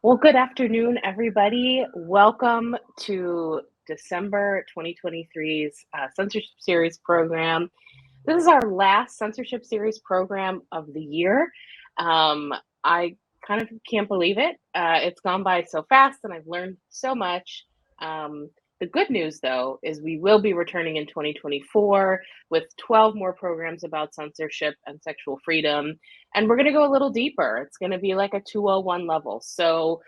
Well, good afternoon, everybody. Welcome to December 2023's Censorship Series program. This is our last Censorship Series program of the year. I kind of can't believe it. It's gone by so fast, and I've learned so much. Um, the good news, though, is we will be returning in 2024 with 12 more programs about censorship and sexual freedom. And we're going to go a little deeper. It's going to be like a 201 level. So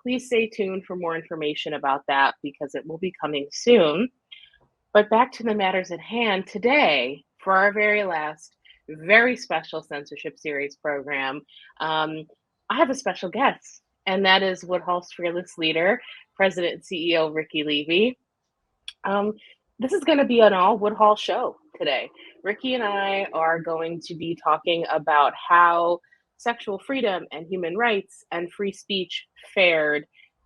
please stay tuned for more information about that because it will be coming soon. But back to the matters at hand today, for our very last, very special censorship series program, I have a special guest, and that is Woodhull's fearless leader, President and CEO Ricky Levy. Um, this is going to be an all Woodhull show today. Ricky and I are going to be talking about how sexual freedom and human rights and free speech fared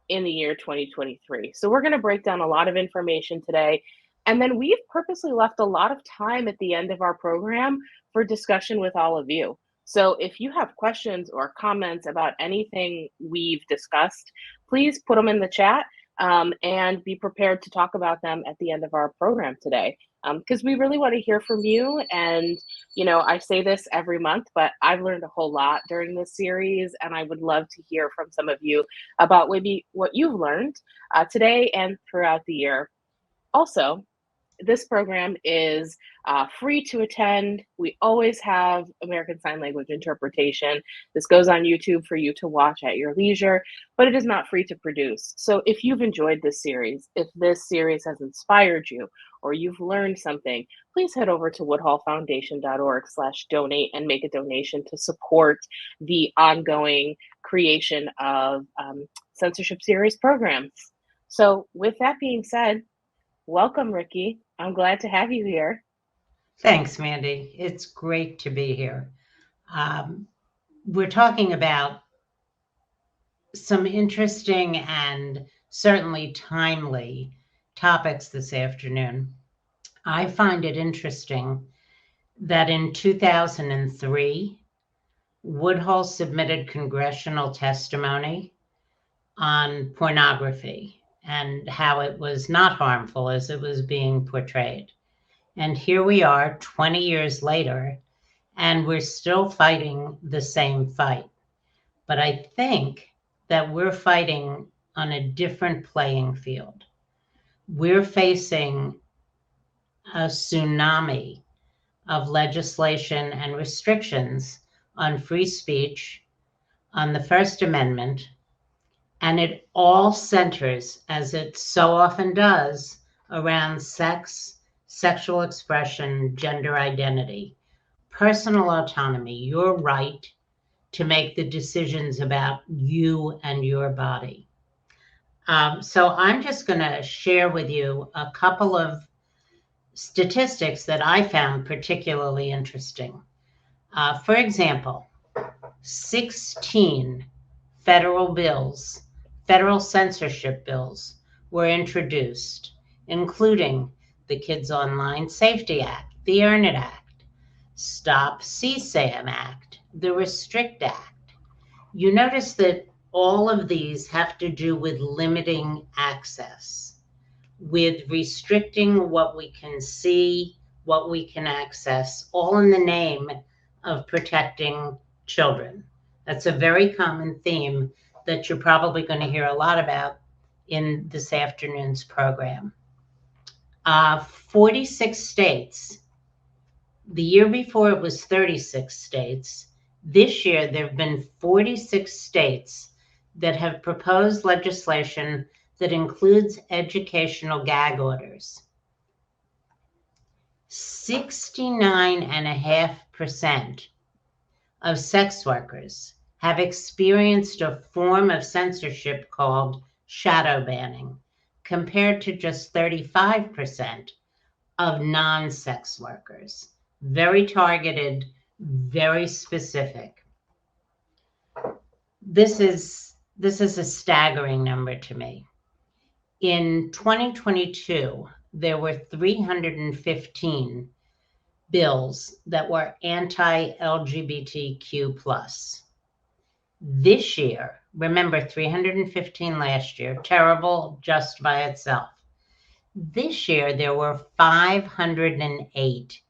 in the year 2023. So, we're going to break down a lot of information today. And then we've purposely left a lot of time at the end of our program for discussion with all of you. So, if you have questions or comments about anything we've discussed, please put them in the chat and be prepared to talk about them at the end of our program today. Because we really want to hear from you. And, I say this every month, but I've learned a whole lot during this series, and I would love to hear from some of you about maybe what you've learned today and throughout the year. Also, this program is free to attend. We always have American Sign Language interpretation. This goes on YouTube for you to watch at your leisure, but it is not free to produce. So if you've enjoyed this series, if this series has inspired you, or you've learned something, please head over to woodhullfoundation.org/donate and make a donation to support the ongoing creation of censorship series programs. So with that being said, welcome, Ricky. I'm glad to have you here. Thanks, Mandy. It's great to be here. We're talking about some interesting and certainly timely topics this afternoon. I find it interesting that in 2003, Woodhull submitted congressional testimony on pornography and how it was not harmful as it was being portrayed. And here we are 20 years later, and we're still fighting the same fight. But I think that we're fighting on a different playing field. We're facing a tsunami of legislation and restrictions on free speech, on the First Amendment, and it all centers, as it so often does, around sex, sexual expression, gender identity, personal autonomy, your right to make the decisions about you and your body. So I'm just going to share with you a couple of statistics that I found particularly interesting. For example, 16 federal bills, federal censorship bills, were introduced, including the Kids Online Safety Act, the Earn It Act, Stop CSAM Act, the Restrict Act. You notice that all of these have to do with limiting access, with restricting what we can see, what we can access, all in the name of protecting children. That's a very common theme that you're probably going to hear a lot about in this afternoon's program. 46 states. The year before it was 36 states. This year there have been 46 states that have proposed legislation that includes educational gag orders. 69.5% of sex workers have experienced a form of censorship called shadow banning, compared to just 35% of non-sex workers. Very targeted, very specific. This is a staggering number to me. In 2022, there were 315 bills that were anti-LGBTQ+. This year, remember 315 last year, terrible just by itself. This year, there were 508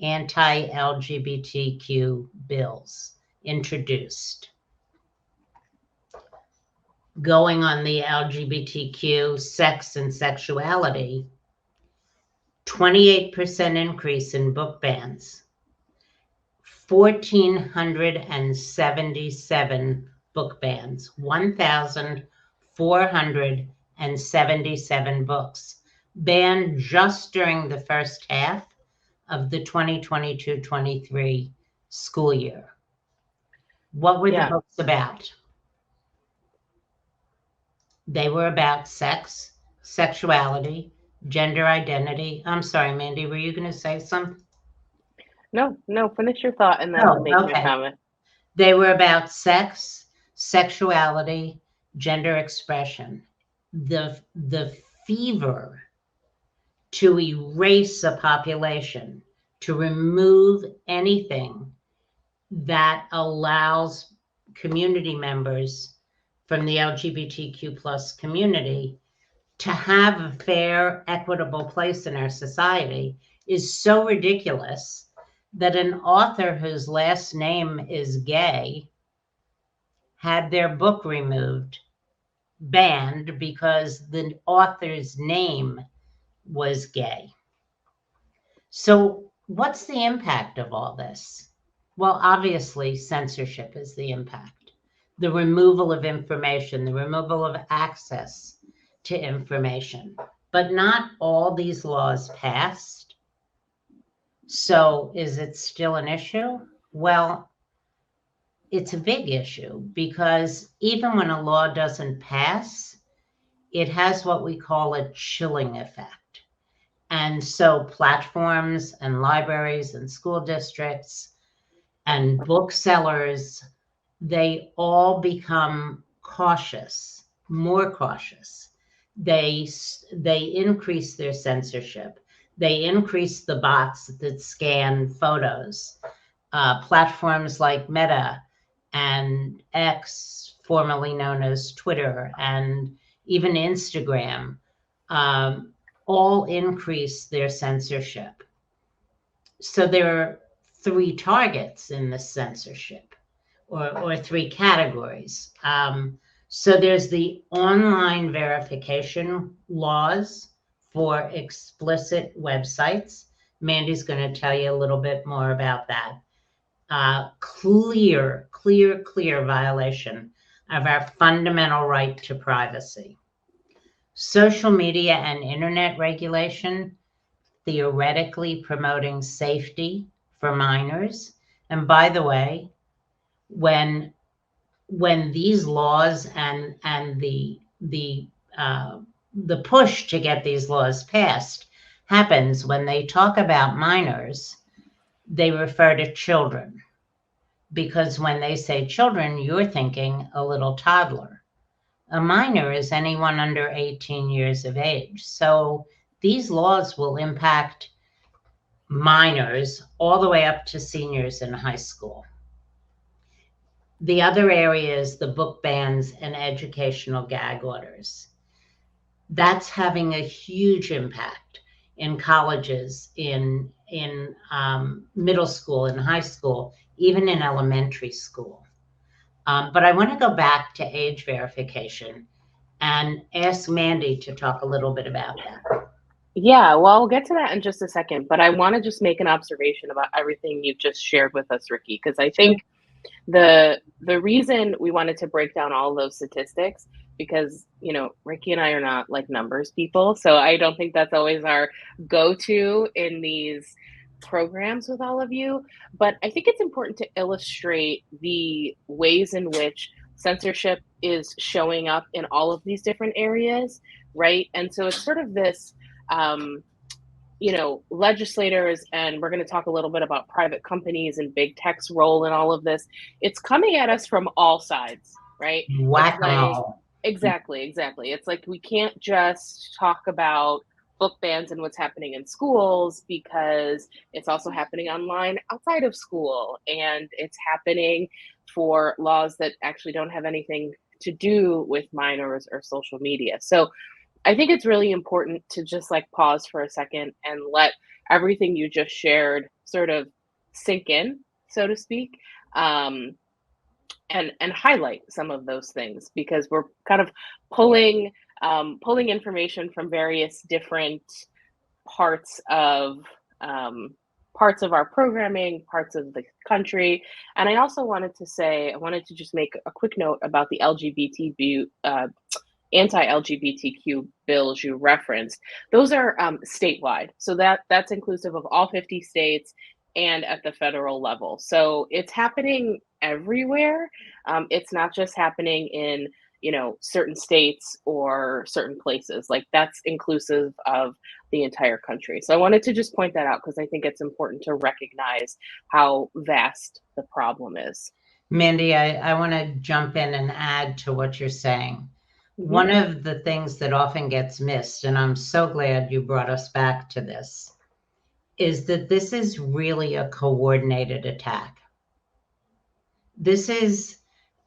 anti-LGBTQ bills introduced. Going on the LGBTQ, sex and sexuality, 28% increase in book bans, 1,477 book bans, 1,477 books banned just during the first half of the 2022-23 school year. What were the books about? They were about sex, sexuality, gender identity. I'm sorry, Mandy, were you going to say something? No, finish your thought and then I'll make my comment. They were about sex, sexuality, gender expression. The fever to erase a population, to remove anything that allows community members from the LGBTQ plus community to have a fair, equitable place in our society is so ridiculous that an author whose last name is gay had their book removed, banned, because the author's name was gay. So what's the impact of all this? Well, obviously, censorship is the impact. The removal of information, the removal of access to information. But not all these laws passed. So is it still an issue? Well, it's a big issue because even when a law doesn't pass, it has what we call a chilling effect. And so platforms and libraries and school districts and booksellers, they all become cautious, more cautious. They increase their censorship. They increase the bots that scan photos. Platforms like Meta and X, formerly known as Twitter, and even Instagram, all increase their censorship. So there are three targets in the censorship, or three categories. So there's the online verification laws for explicit websites. Mandy's going to tell you a little bit more about that. Clear violation of our fundamental right to privacy. Social media and internet regulation, theoretically promoting safety for minors. And by the way, when these laws and the push to get these laws passed happens, when they talk about minors, they refer to children, because when they say children, you're thinking a little toddler. A minor is anyone under 18 years of age. So these laws will impact minors all the way up to seniors in high school. The other area is the book bans and educational gag orders. That's having a huge impact in colleges, in middle school, in high school, even in elementary school. But I want to go back to age verification and ask Mandy to talk a little bit about that. Yeah, well, I'll get to that in just a second, but I want to just make an observation about everything you've just shared with us, Ricky, because I think the reason we wanted to break down all of those statistics, because Ricky and I are not like numbers people, so I don't think that's always our go-to in these programs with all of you, but I think it's important to illustrate the ways in which censorship is showing up in all of these different areas, right? And so it's sort of this legislators, and we're going to talk a little bit about private companies and big tech's role in all of this. It's coming at us from all sides, right? Whack-a-mole. Exactly. It's like we can't just talk about book bans and what's happening in schools, because it's also happening online outside of school, and it's happening for laws that actually don't have anything to do with minors or social media. So I think it's really important to just like pause for a second and let everything you just shared sort of sink in, so to speak. Um, and highlight some of those things, because we're kind of pulling pulling information from various different parts of um, parts of our programming, parts of the country. And I also wanted to say, I wanted to just make a quick note about the anti-LGBTQ bills you referenced. Those are statewide, so that's inclusive of all 50 states and at the federal level. So it's happening everywhere. It's not just happening in certain states or certain places. Like, that's inclusive of the entire country. So I wanted to just point that out, because I think it's important to recognize how vast the problem is. Mandy, I want to jump in and add to what you're saying. One of the things that often gets missed, and I'm so glad you brought us back to this, is that this is really a coordinated attack.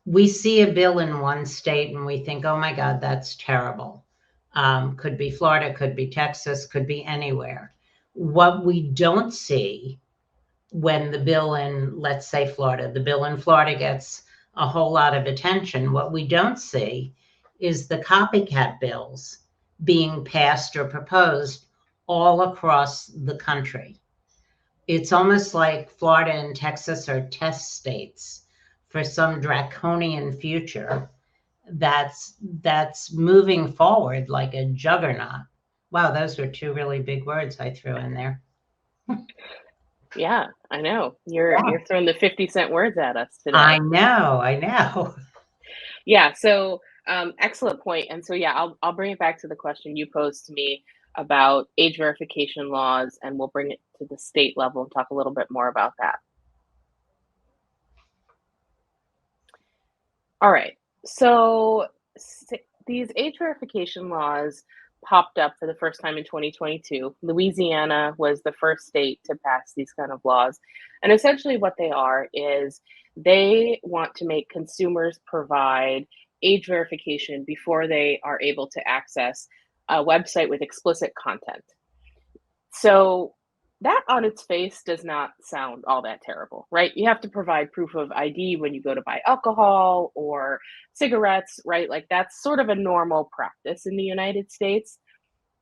We see a bill in one state and we think, oh my God, that's terrible. Could be Florida, could be Texas, could be anywhere. What we don't see when the bill in, let's say Florida, the bill in Florida gets a whole lot of attention, what we don't see is the copycat bills being passed or proposed all across the country. It's almost like Florida and Texas are test states for some draconian future that's moving forward like a juggernaut. Wow, those were two really big words I threw in there. Yeah, I know. You're throwing the 50-cent words at us today. I know. Yeah, so excellent point. And so yeah, I'll bring it back to the question you posed to me about age verification laws, and we'll bring it to the state level and talk a little bit more about that. All right. So these age verification laws popped up for the first time in 2022. Louisiana was the first state to pass these kind of laws. And essentially what they are is they want to make consumers provide age verification before they are able to access a website with explicit content. So that on its face does not sound all that terrible, right? You have to provide proof of ID when you go to buy alcohol or cigarettes, right? Like, that's sort of a normal practice in the United States.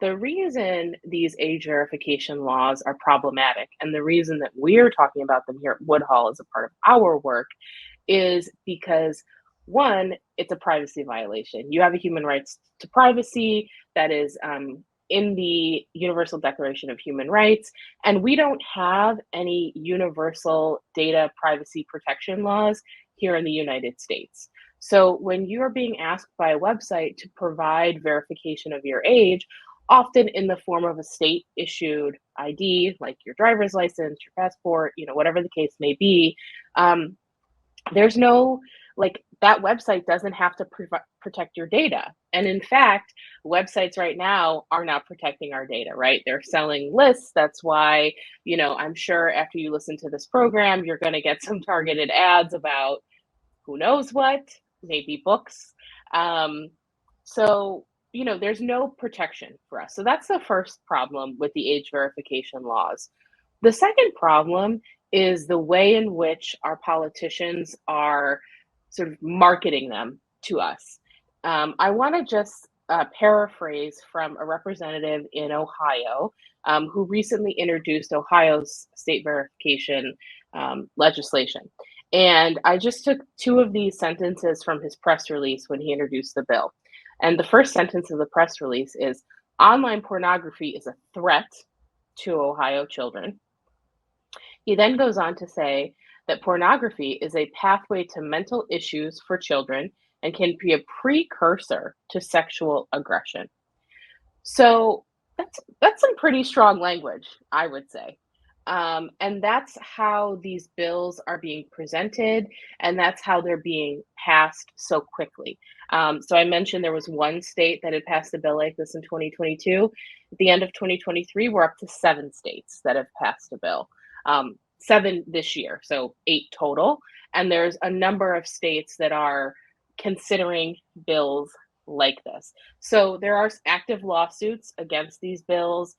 The reason these age verification laws are problematic, and the reason that we're talking about them here at Woodhull as a part of our work, is because, one, it's a privacy violation. You have a human rights to privacy that is in the Universal Declaration of Human Rights, and we don't have any universal data privacy protection laws here in the United States. So when you're being asked by a website to provide verification of your age, often in the form of a state issued ID, like your driver's license, your passport, whatever the case may be, there's no, like, that website doesn't have to protect your data. And in fact, websites right now are not protecting our data, right? They're selling lists. That's why, I'm sure after you listen to this program, you're going to get some targeted ads about who knows what, maybe books. So, there's no protection for us. So that's the first problem with the age verification laws. The second problem is the way in which our politicians are sort of marketing them to us. I want to just paraphrase from a representative in Ohio who recently introduced Ohio's state verification legislation. And I just took two of these sentences from his press release when he introduced the bill. And the first sentence of the press release is, "Online pornography is a threat to Ohio children." He then goes on to say that pornography is a pathway to mental issues for children and can be a precursor to sexual aggression. So that's some pretty strong language, I would say. And that's how these bills are being presented, and that's how they're being passed so quickly. So I mentioned there was one state that had passed a bill like this in 2022. At the end of 2023, we're up to 7 states that have passed a bill. 7 this year, so 8 total. And there's a number of states that are considering bills like this. So there are active lawsuits against these bills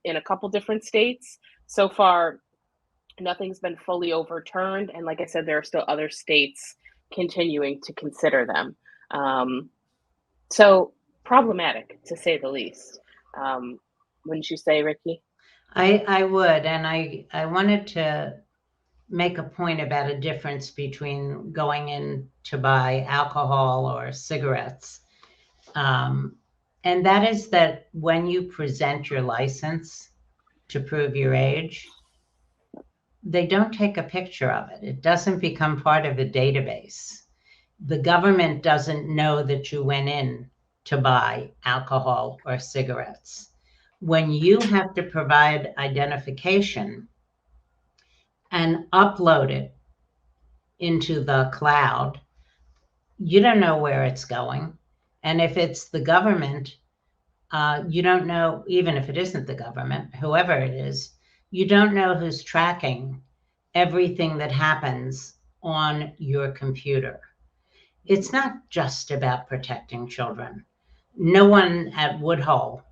in a couple different states. So far, nothing's been fully overturned. And like I said, there are still other states continuing to consider them. So problematic, to say the least. Wouldn't you say, Ricky? I would, and I wanted to make a point about a difference between going in to buy alcohol or cigarettes. And that is that when you present your license to prove your age, they don't take a picture of it. It doesn't become part of a database. The government doesn't know that you went in to buy alcohol or cigarettes. When you have to provide identification and upload it into the cloud, you don't know where it's going. And if it's the government, you don't know, even if it isn't the government, whoever it is, you don't know who's tracking everything that happens on your computer. It's not just about protecting children. No one at Woodhull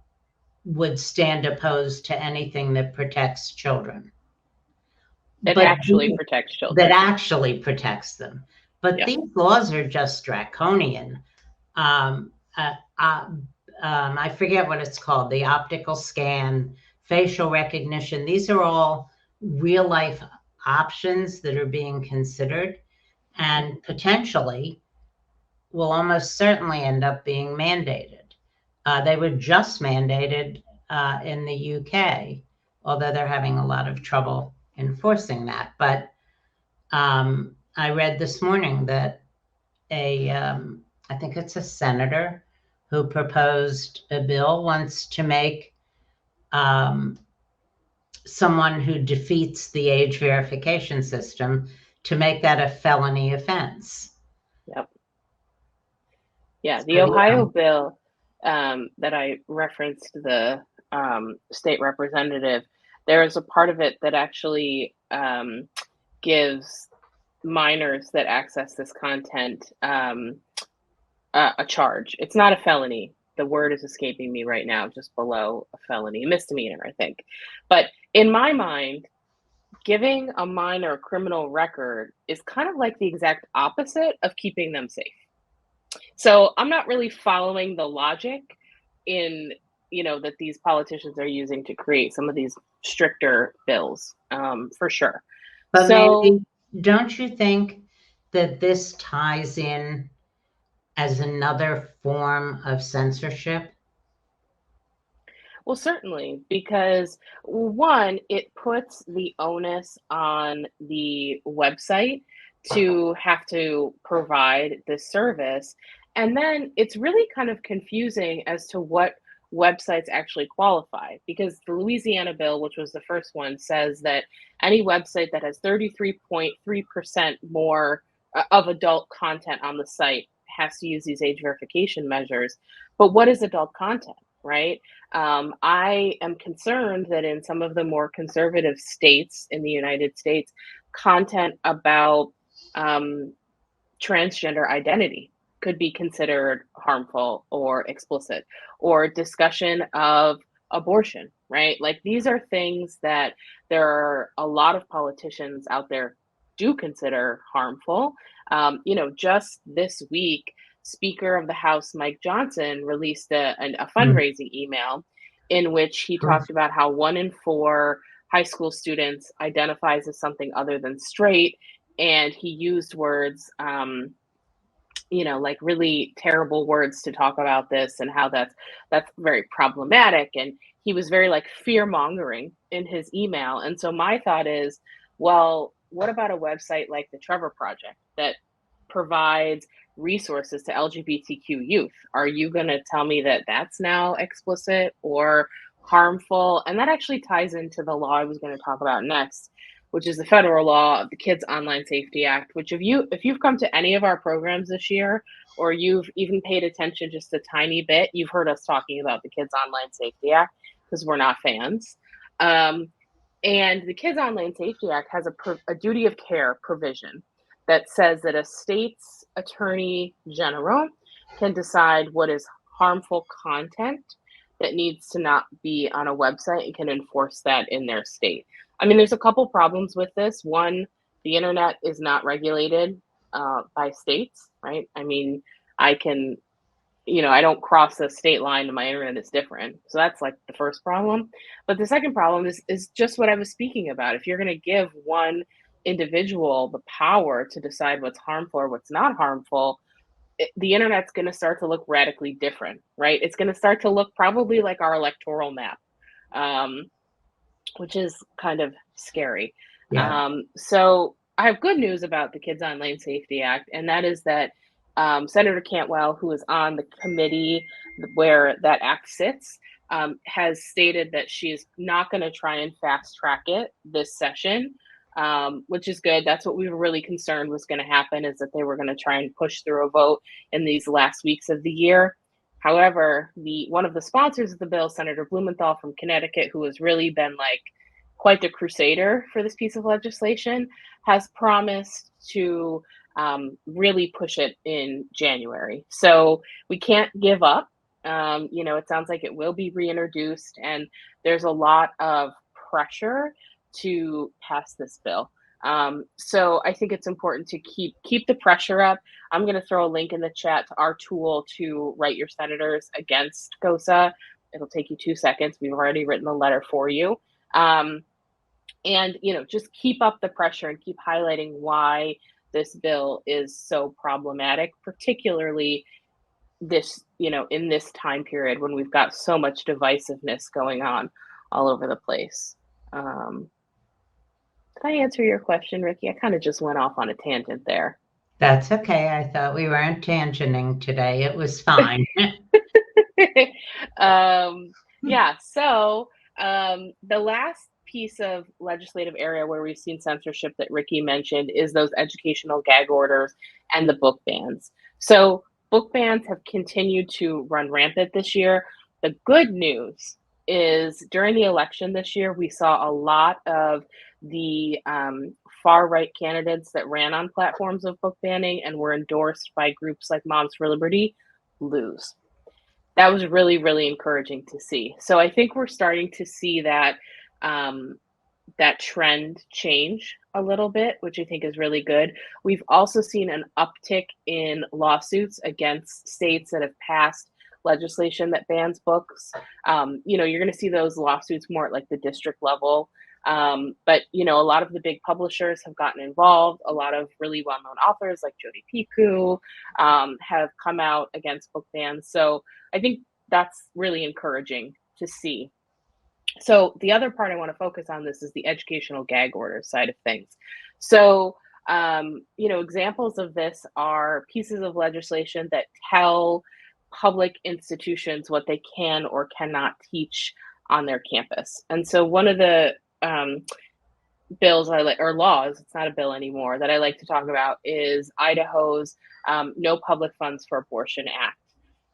would stand opposed to anything that protects children. It But actually protects that children. actually protects them. But Yeah. these laws are just draconian. Um, uh, uh, I forget what it's called, the optical scan, facial recognition. These are all real life options that are being considered and potentially will almost certainly end up being mandated. They were just mandated in the UK, although they're having a lot of trouble enforcing that. But I read this morning that I think it's a senator who proposed a bill wants to make someone who defeats the age verification system to make that a felony offense. Yep. Yeah, the So, Ohio bill that I referenced, the state representative, there is a part of it that actually gives minors that access this content a charge. It's not a felony. The word is escaping me right now, just below a felony, a misdemeanor, I think. But in my mind, giving a minor a criminal record is kind of like the exact opposite of keeping them safe. So I'm not really following the logic in, that these politicians are using to create some of these stricter bills, for sure. but So, Mandy, don't you think that this ties in as another form of censorship? well, certainly, because one, it puts the onus on the website to have to provide this service. And then it's really kind of confusing as to what websites actually qualify, because the Louisiana bill, which was the first one, says that any website that has 33.3% more of adult content on the site has to use these age verification measures. But what is adult content, right? I am concerned that in some of the more conservative states in the United States, content about transgender identity could be considered harmful or explicit, or discussion of abortion, right? Like these are things that there are a lot of politicians out there do consider harmful. Just this week, Speaker of the House Mike Johnson released a fundraising email in which he talked about how 1 in 4 high school students identifies as something other than straight, and he used words like really terrible words to talk about this, and how that's very problematic, and he was very like fear mongering in his email. And so my thought is, well, what about a website like the Trevor Project that provides resources to LGBTQ youth? Are you going to tell me that that's now explicit, or harmful, and that actually ties into the law I was going to talk about next, which is the federal law, the Kids Online Safety Act, which if you've come to any of our programs this year, or you've even paid attention just a tiny bit, you've heard us talking about the Kids Online Safety Act, because we're not fans. And the Kids Online Safety Act has a duty of care provision that says that a state's attorney general can decide what is harmful content that needs to not be on a website and can enforce that in their state. I mean, there's a couple problems with this. One, the internet is not regulated by states, right? I mean, I can, I don't cross the state line and my internet is different. So that's like the first problem. But the second problem is just what I was speaking about. If you're going to give one individual the power to decide what's harmful or what's not harmful, the internet's going to start to look radically different, right? It's going to start to look probably like our electoral map, which is kind of scary. Yeah. So I have good news about the Kids Online Safety Act, and that is that Senator Cantwell, who is on the committee where that act sits, has stated that she's not going to try and fast track it this session, which is good. That's what we were really concerned was going to happen, is that they were going to try and push through a vote in these last weeks of the year. However, one of the sponsors of the bill, Senator Blumenthal from Connecticut, who has really been like quite the crusader for this piece of legislation, has promised to really push it in January. So we can't give up. It sounds like it will be reintroduced, and there's a lot of pressure to pass this bill. So I think it's important to keep the pressure up. I'm going to throw a link in the chat to our tool to write your senators against GOSA. It'll take you 2 seconds. We've already written the letter for you. And just keep up the pressure and keep highlighting why this bill is so problematic, particularly this, in this time period when we've got so much divisiveness going on all over the place. Did I answer your question, Ricky? I kind of just went off on a tangent there. That's okay. I thought we weren't tangenting today. It was fine. Yeah, so the last piece of legislative area where we've seen censorship that Ricky mentioned is those educational gag orders and the book bans. So book bans have continued to run rampant this year. The good news is during the election this year, we saw a lot of the far-right candidates that ran on platforms of book banning and were endorsed by groups like Moms for Liberty lose. That was really, really encouraging to see. So I think we're starting to see that that trend change a little bit, which I think is really good. We've also seen an uptick in lawsuits against states that have passed legislation that bans books. You're going to see those lawsuits more at like the district level. But a lot of the big publishers have gotten involved. A lot of really well-known authors like Jodi Picoult have come out against book bans. So I think that's really encouraging to see. So the other part I want to focus on this is the educational gag order side of things. So, examples of this are pieces of legislation that tell public institutions what they can or cannot teach on their campus. And so one of the bills or laws, it's not a bill anymore, that I like to talk about is Idaho's No Public Funds for Abortion Act.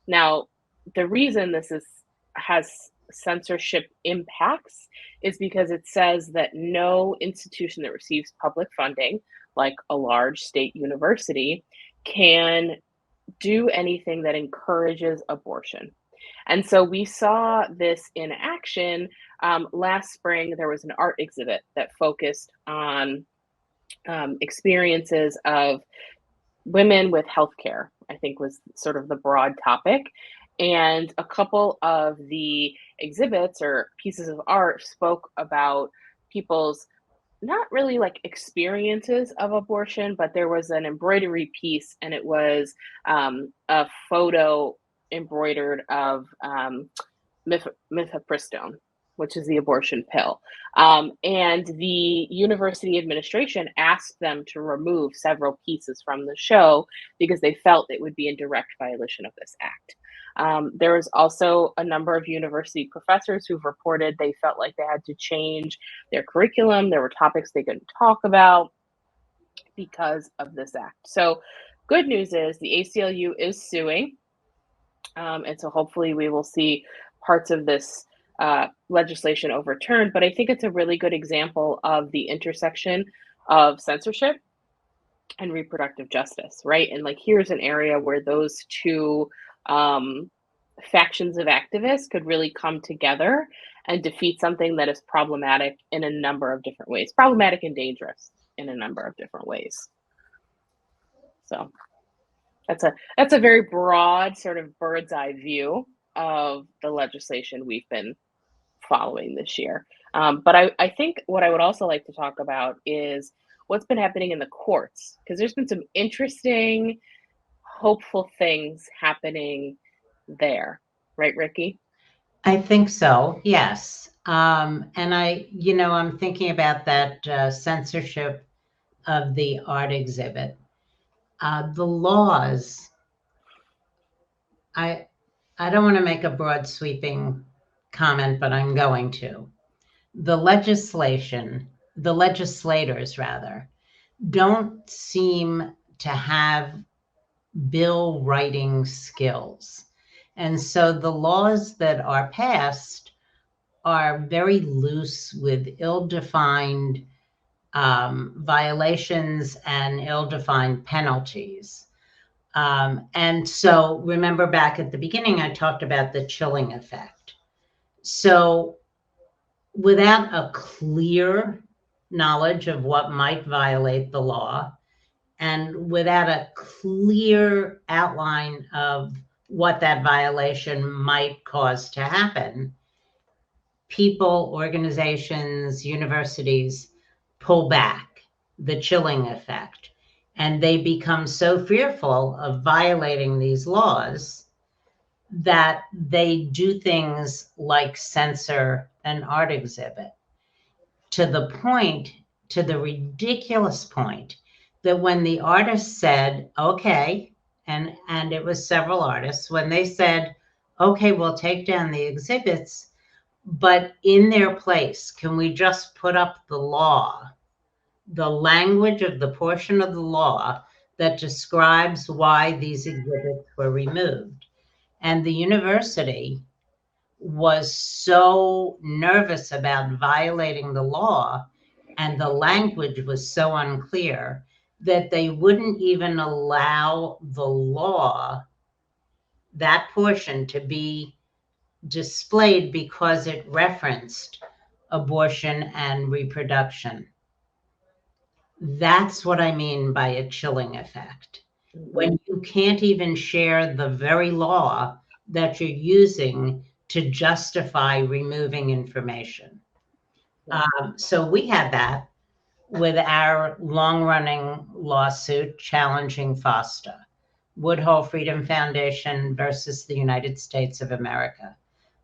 Now, the reason this has censorship impacts is because it says that no institution that receives public funding, like a large state university, can do anything that encourages abortion. And so we saw this in action last spring. There was an art exhibit that focused on experiences of women with healthcare, I think was sort of the broad topic. And a couple of the exhibits or pieces of art spoke about people's not really like experiences of abortion, but there was an embroidery piece, and it was a photo embroidered of mifepristone, which is the abortion pill. And the university administration asked them to remove several pieces from the show because they felt it would be in direct violation of this act. There was also a number of university professors who've reported they felt like they had to change their curriculum. There were topics they couldn't talk about because of this act. So, good news is the ACLU is suing. And so hopefully we will see parts of this legislation overturned. But I think it's a really good example of the intersection of censorship and reproductive justice, right? And like, here's an area where those two factions of activists could really come together and defeat something that is problematic in a number of different ways, problematic and dangerous in a number of different ways. So that's a very broad sort of bird's eye view of the legislation we've been following this year. But I think what I would also like to talk about is what's been happening in the courts, because there's been some interesting, hopeful things happening there. Right, Ricky? I think so, yes. And I'm thinking about that censorship of the art exhibit. The laws, I don't want to make a broad sweeping comment, but I'm going to. The legislators rather, don't seem to have bill writing skills. And so the laws that are passed are very loose with ill-defined violations and ill-defined penalties. And so remember back at the beginning, I talked about the chilling effect. So without a clear knowledge of what might violate the law, and without a clear outline of what that violation might cause to happen, people, organizations, universities pull back, the chilling effect, and they become so fearful of violating these laws that they do things like censor an art exhibit, to the ridiculous point that when the artist said, okay, and it was several artists, when they said, okay, we'll take down the exhibits, but in their place, can we just put up the law, the language of the portion of the law that describes why these exhibits were removed? And the university was so nervous about violating the law, and the language was so unclear, that they wouldn't even allow the law, that portion, to be displayed because it referenced abortion and reproduction. That's what I mean by a chilling effect. When you can't even share the very law that you're using to justify removing information. So we had that with our long-running lawsuit challenging FOSTA, Woodhull Freedom Foundation versus the United States of America.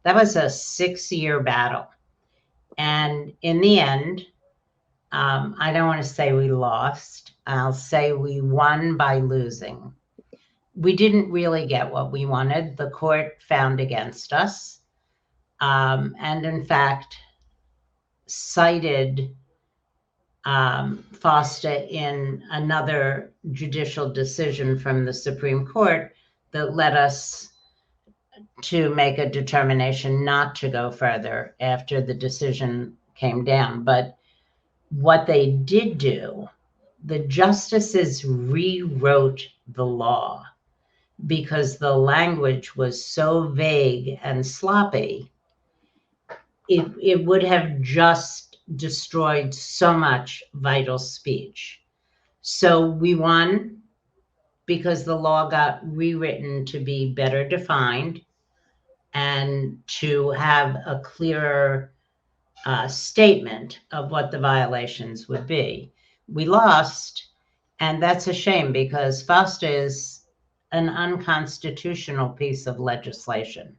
That was a 6-year battle. And in the end, I don't want to say we lost. I'll say we won by losing. We didn't really get what we wanted. The court found against us, and in fact cited FOSTA in another judicial decision from the Supreme Court that led us to make a determination not to go further after the decision came down. But what they did do, the justices rewrote the law because the language was so vague and sloppy. It would have just destroyed so much vital speech. So we won because the law got rewritten to be better defined and to have a clearer statement of what the violations would be. We lost, and that's a shame because FOSTA is an unconstitutional piece of legislation.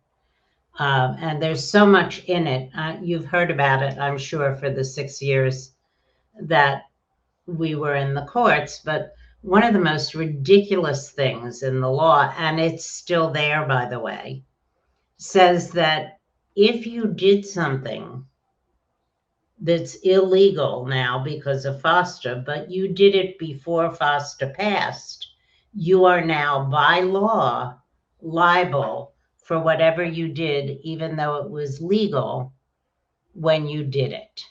And there's so much in it. You've heard about it, I'm sure, for the 6 years that we were in the courts. But one of the most ridiculous things in the law, and it's still there, by the way, says that if you did something that's illegal now because of FOSTA, but you did it before FOSTA passed, you are now by law liable for whatever you did, even though it was legal when you did it.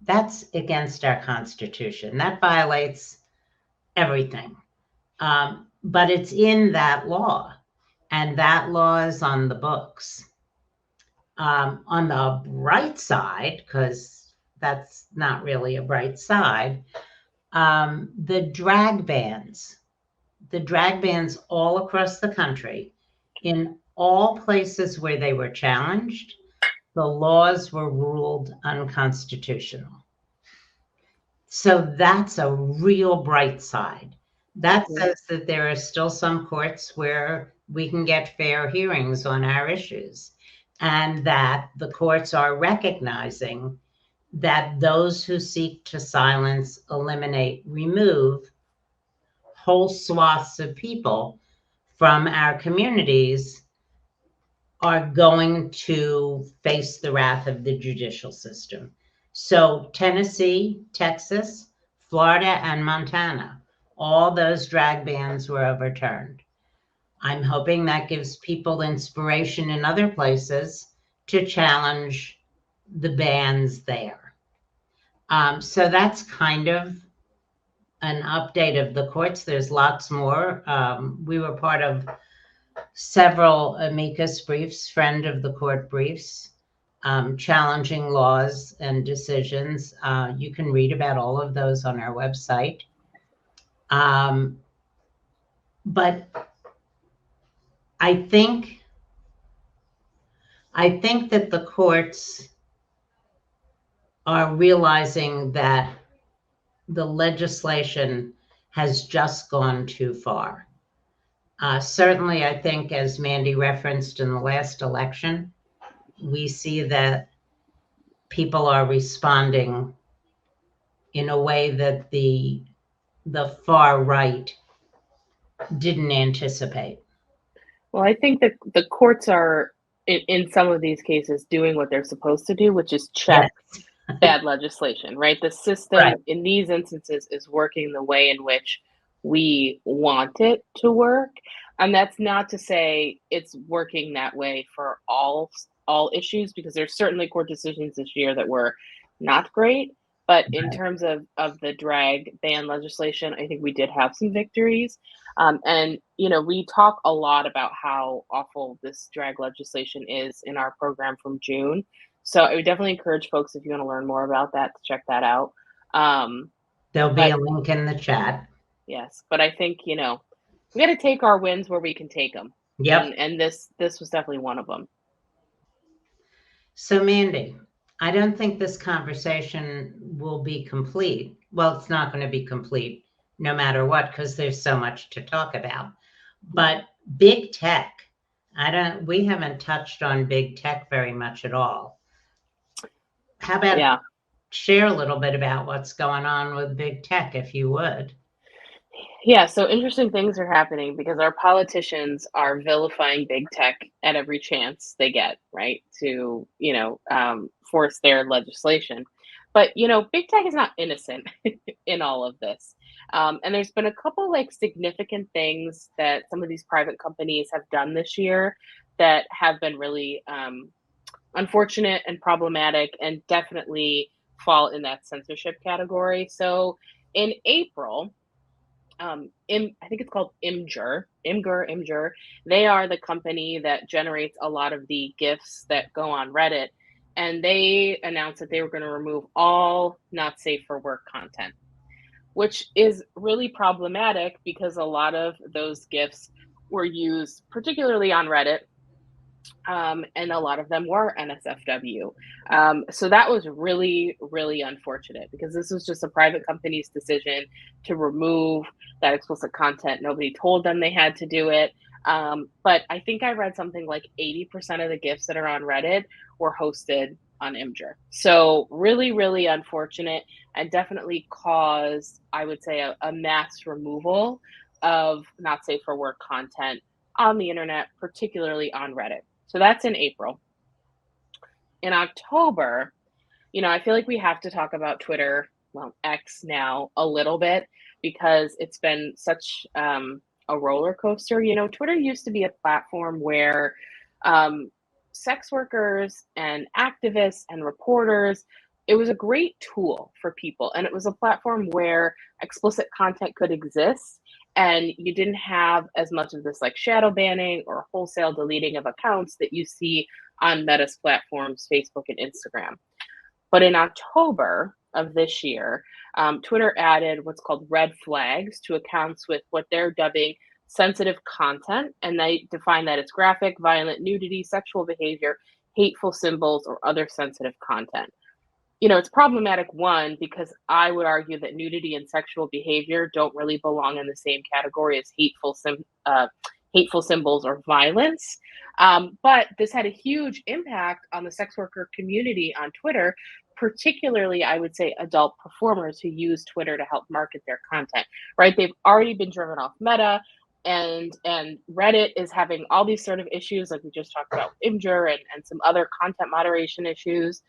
That's against our Constitution. That violates everything. But it's in that law, and that law is on the books. On the bright side, because that's not really a bright side, the drag bans all across the country, in all places where they were challenged, the laws were ruled unconstitutional. So that's a real bright side. That says that there are still some courts where we can get fair hearings on our issues, and that the courts are recognizing that those who seek to silence, eliminate, remove whole swaths of people from our communities are going to face the wrath of the judicial system. So Tennessee, Texas, Florida, and Montana, all those drag bans were overturned. I'm hoping that gives people inspiration in other places to challenge the bans there. So that's kind of an update of the courts. There's lots more. We were part of several amicus briefs, friend of the court briefs, challenging laws and decisions. You can read about all of those on our website. But I think that the courts are realizing that the legislation has just gone too far. Certainly, I think, as Mandy referenced in the last election, we see that people are responding in a way that the far right didn't anticipate. Well, I think that the courts are, in some of these cases, doing what they're supposed to do, which is check bad legislation, right? The system Right. in these instances is working the way in which we want it to work. And that's not to say it's working that way for all issues, because there's certainly court decisions this year that were not great. But in terms of the drag ban legislation, I think we did have some victories. And, we talk a lot about how awful this drag legislation is in our program from June. So I would definitely encourage folks, if you want to learn more about that, to check that out. There'll be a link in the chat. Yes, but I think, we got to take our wins where we can take them. Yep. And this was definitely one of them. So Mandy, I don't think this conversation will be complete. Well, it's not going to be complete no matter what, because there's so much to talk about. But big tech, we haven't touched on big tech very much at all. How about share a little bit about what's going on with big tech, if you would? Yeah, so interesting things are happening because our politicians are vilifying big tech at every chance they get, right? To, force their legislation. But, big tech is not innocent in all of this. And there's been a couple significant things that some of these private companies have done this year that have been really unfortunate and problematic, and definitely fall in that censorship category. So in April, I think it's called Imgur. They are the company that generates a lot of the GIFs that go on Reddit, and they announced that they were going to remove all not safe for work content, which is really problematic because a lot of those GIFs were used particularly on Reddit. And a lot of them were NSFW. So that was really, really unfortunate, because this was just a private company's decision to remove that explicit content. Nobody told them they had to do it. But I think I read something like 80% of the GIFs that are on Reddit were hosted on Imgur. So really, really unfortunate, and definitely caused, I would say, a mass removal of not safe for work content on the internet, particularly on Reddit. So that's in April. In October, I feel like we have to talk about Twitter, well, X now, a little bit because it's been such a roller coaster. Twitter used to be a platform where um, sex workers and activists and reporters, it was a great tool for people. And it was a platform where explicit content could exist. And you didn't have as much of this like shadow banning or wholesale deleting of accounts that you see on Meta's platforms, Facebook and Instagram. But in October of this year, Twitter added what's called red flags to accounts with what they're dubbing sensitive content. And they define that as graphic, violent, nudity, sexual behavior, hateful symbols, or other sensitive content. It's problematic, one, because I would argue that nudity and sexual behavior don't really belong in the same category as hateful symbols or violence. But this had a huge impact on the sex worker community on Twitter, particularly, I would say, adult performers who use Twitter to help market their content, right? They've already been driven off Meta, and Reddit is having all these sort of issues, like we just talked about Imgur and some other content moderation issues.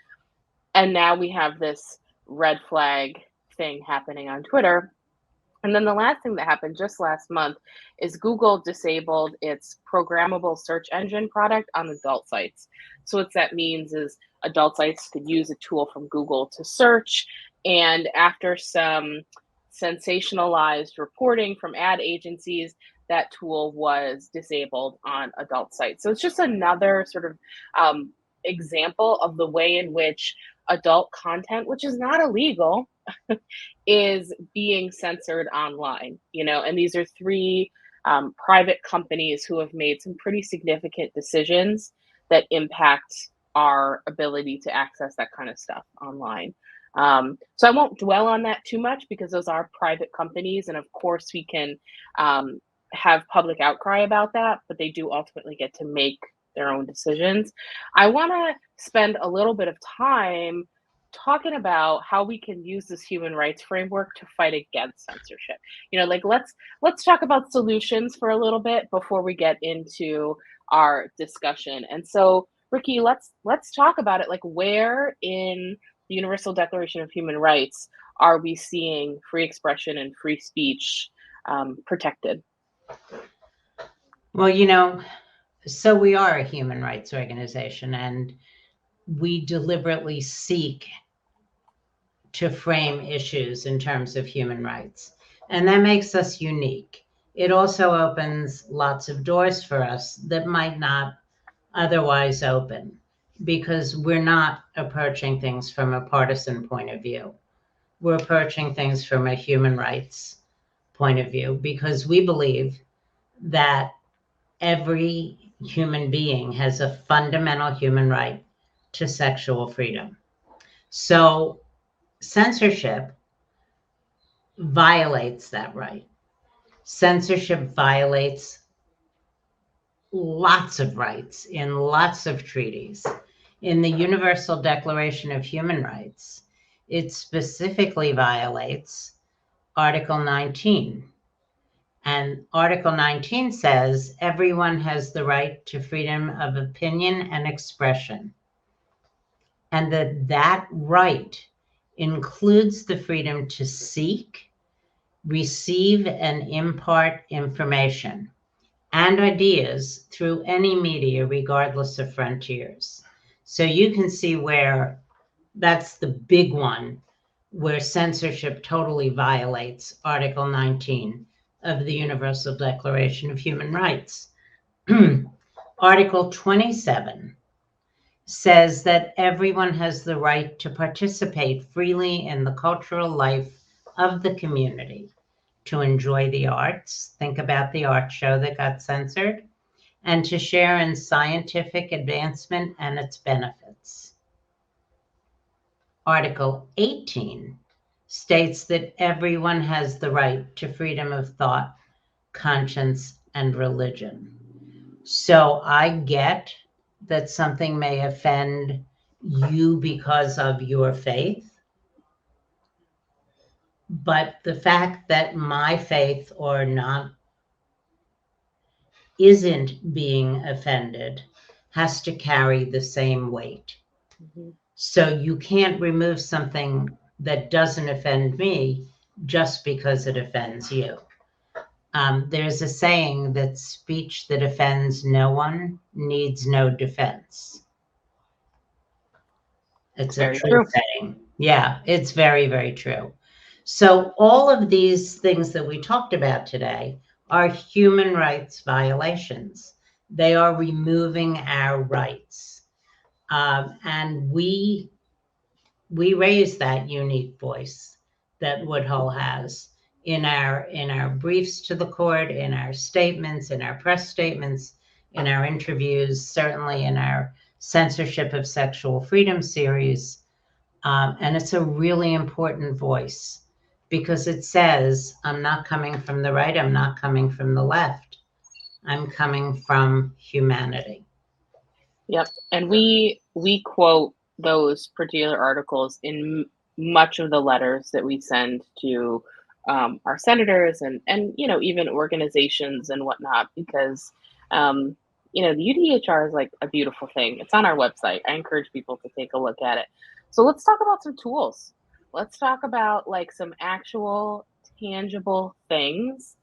And now we have this red flag thing happening on Twitter. And then the last thing that happened just last month is Google disabled its programmable search engine product on adult sites. So what that means is adult sites could use a tool from Google to search. And after some sensationalized reporting from ad agencies, that tool was disabled on adult sites. So it's just another sort of example of the way in which adult content, which is not illegal, is being censored online, and these are three private companies who have made some pretty significant decisions that impact our ability to access that kind of stuff online. So I won't dwell on that too much because those are private companies, and of course we can have public outcry about that, but they do ultimately get to make their own decisions. I want to spend a little bit of time talking about how we can use this human rights framework to fight against censorship. Let's talk about solutions for a little bit before we get into our discussion. And so, Ricky, let's talk about it. Like, where in the Universal Declaration of Human Rights are we seeing free expression and free speech protected? Well, so we are a human rights organization, and we deliberately seek to frame issues in terms of human rights. And that makes us unique. It also opens lots of doors for us that might not otherwise open, because we're not approaching things from a partisan point of view. We're approaching things from a human rights point of view, because we believe that every human being has a fundamental human right to sexual freedom. So censorship violates that right. Censorship violates lots of rights in lots of treaties. In the Universal Declaration of Human Rights, it specifically violates Article 19. And Article 19 says everyone has the right to freedom of opinion and expression. And that right includes the freedom to seek, receive, and impart information and ideas through any media, regardless of frontiers. So you can see where that's the big one, where censorship totally violates Article 19 of the Universal Declaration of Human Rights. Article 27 says that everyone has the right to participate freely in the cultural life of the community, to enjoy the arts, think about the art show that got censored, and to share in scientific advancement and its benefits. Article 18 states that everyone has the right to freedom of thought, conscience, and religion. So I get that something may offend you because of your faith. But the fact that my faith or not isn't being offended has to carry the same weight. Mm-hmm. So you can't remove something that doesn't offend me just because it offends you. There's a saying that speech that offends no one needs no defense. It's a Very true true. saying. Yeah, it's very, very true. So all of these things that we talked about today are human rights violations. They are removing our rights. And we raise that unique voice that Woodhull has in our briefs to the court, in our statements, in our press statements, in our interviews, certainly in our Censorship of Sexual Freedom series. And it's a really important voice because it says, I'm not coming from the right, I'm not coming from the left, I'm coming from humanity. Yep. And we quote those particular articles in much of the letters that we send to our senators and even organizations and whatnot because the UDHR is like a beautiful thing. It's on our website. I encourage people to take a look at it. So let's talk about some tools. Let's talk about like some actual tangible things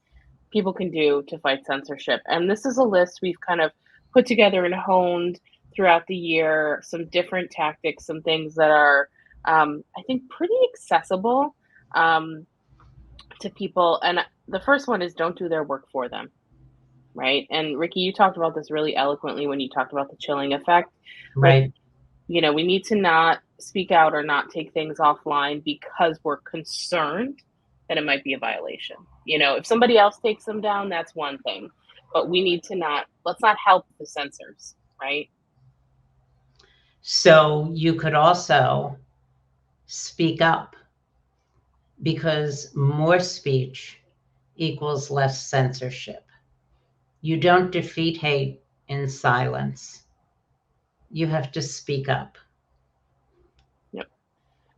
people can do to fight censorship. And this is a list we've kind of put together and honed throughout the year, some different tactics, some things that are, I think, pretty accessible to people. And the first one is don't do their work for them, right? And Ricky, you talked about this really eloquently when you talked about the chilling effect. Like, Right. we need to not speak out or not take things offline because we're concerned that it might be a violation. If somebody else takes them down, that's one thing. But we need to let's not help the censors, right? So you could also speak up because more speech equals less censorship. You don't defeat hate in silence. You have to speak up. Yep,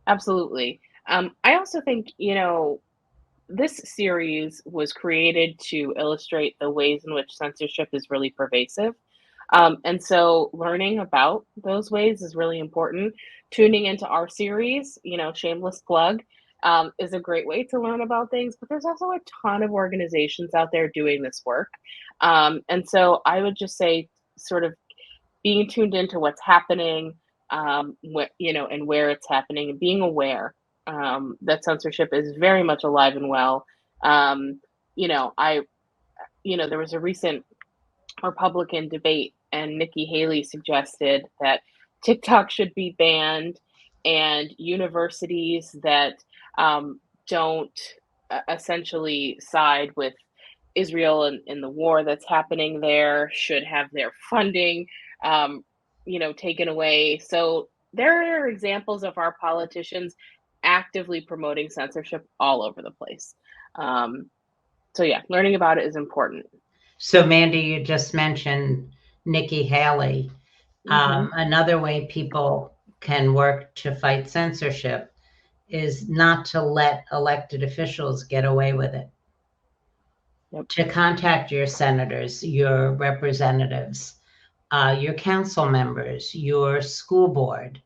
absolutely. I also think, this series was created to illustrate the ways in which censorship is really pervasive. And so learning about those ways is really important. Tuning into our series, shameless plug, is a great way to learn about things, but there's also a ton of organizations out there doing this work. And so I would just say, sort of being tuned into what's happening, and where it's happening, and being aware that censorship is very much alive and well. I, there was a recent Republican debate, and Nikki Haley suggested that TikTok should be banned, and universities that don't essentially side with Israel and the war that's happening there should have their funding, taken away. So there are examples of our politicians actively promoting censorship all over the place. So yeah, learning about it is important. So, Mandy, you just mentioned Nikki Haley. Mm-hmm. Another way people can work to fight censorship is not to let elected officials get away with it. Yep. To contact your senators, your representatives, your council members, your school board,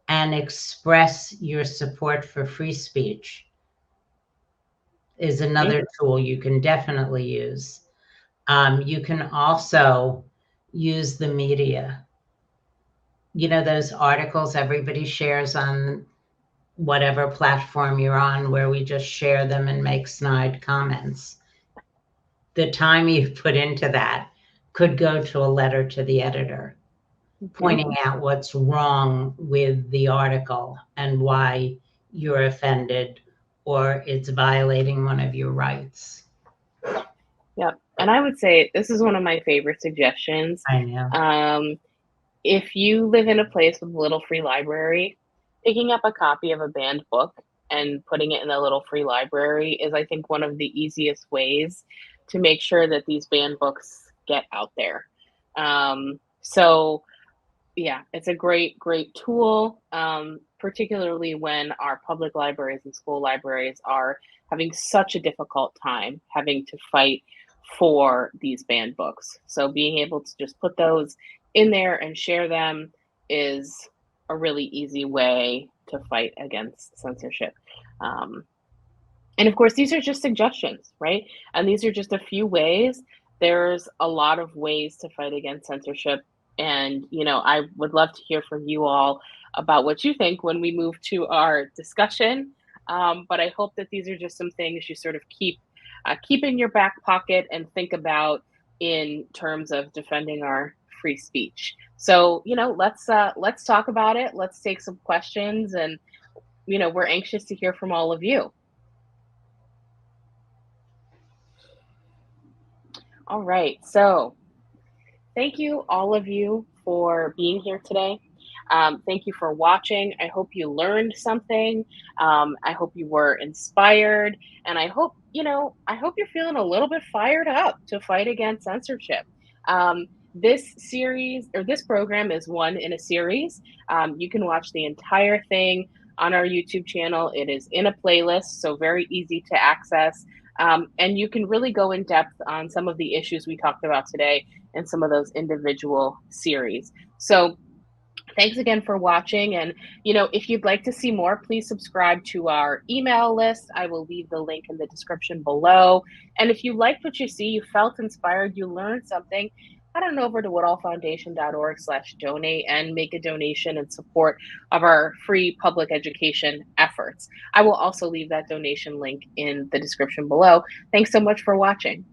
and express your support for free speech is Mm-hmm. another tool you can definitely use. You can also use the media. Those articles everybody shares on whatever platform you're on, where we just share them and make snide comments. The time you put into that could go to a letter to the editor Mm-hmm. pointing out what's wrong with the article and why you're offended or it's violating one of your rights. Yep. And I would say this is one of my favorite suggestions. I know. If you live in a place with a little free library, picking up a copy of a banned book and putting it in a little free library is, I think, one of the easiest ways to make sure that these banned books get out there. So Yeah, it's a great, great tool, particularly when our public libraries and school libraries are having such a difficult time having to fight for these banned books. So being able to just put those in there and share them is a really easy way to fight against censorship. Um, and of course, these are just suggestions, right? And these are just a few ways. There's a lot of ways to fight against censorship. And, I would love to hear from you all about what you think when we move to our discussion. But I hope that these are just some things you sort of keep in your back pocket and think about in terms of defending our free speech. So, let's talk about it. Let's take some questions, and we're anxious to hear from all of you. All right. So thank you, all of you, for being here today. Thank you for watching. I hope you learned something. I hope you were inspired, and I hope you're feeling a little bit fired up to fight against censorship. This series or this program is one in a series. You can watch the entire thing on our YouTube channel. It is in a playlist, so very easy to access. And you can really go in depth on some of the issues we talked about today and some of those individual series. So thanks again for watching. And, if you'd like to see more, please subscribe to our email list. I will leave the link in the description below. And if you liked what you see, you felt inspired, you learned something, head on over to woodhullfoundation.org/donate and make a donation in support of our free public education efforts. I will also leave that donation link in the description below. Thanks so much for watching.